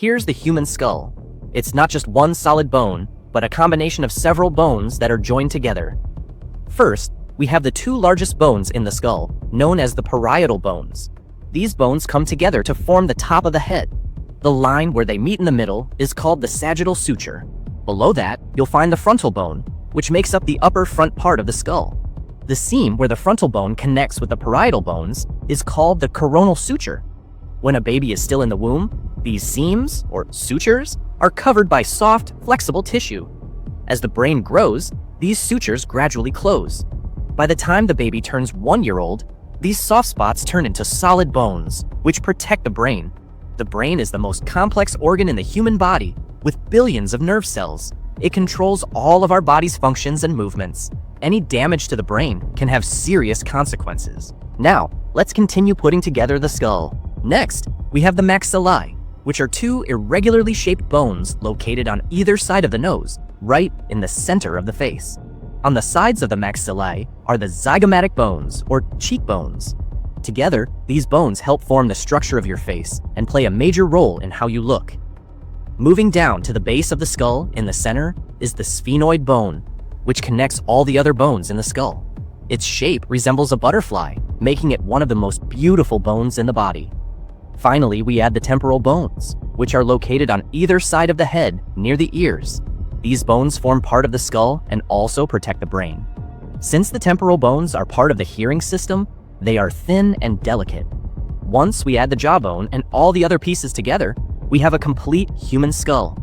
Here's the human skull. It's not just one solid bone, but a combination of several bones that are joined together. First, we have the two largest bones in the skull, known as the parietal bones. These bones come together to form the top of the head. The line where they meet in the middle is called the sagittal suture. Below that, you'll find the frontal bone, which makes up the upper front part of the skull. The seam where the frontal bone connects with the parietal bones is called the coronal suture. When a baby is still in the womb, these seams, or sutures, are covered by soft, flexible tissue. As the brain grows, these sutures gradually close. By the time the baby turns 1 year old, these soft spots turn into solid bones, which protect the brain. The brain is the most complex organ in the human body, with billions of nerve cells. It controls all of our body's functions and movements. Any damage to the brain can have serious consequences. Now, let's continue putting together the skull. Next, we have the maxillae, which are two irregularly shaped bones located on either side of the nose, right in the center of the face. On the sides of the maxillae are the zygomatic bones, or cheekbones. Together, these bones help form the structure of your face and play a major role in how you look. Moving down to the base of the skull in the center is the sphenoid bone, which connects all the other bones in the skull. Its shape resembles a butterfly, making it one of the most beautiful bones in the body. Finally, we add the temporal bones, which are located on either side of the head near the ears. These bones form part of the skull and also protect the brain. Since the temporal bones are part of the hearing system, they are thin and delicate. Once we add the jawbone and all the other pieces together, we have a complete human skull.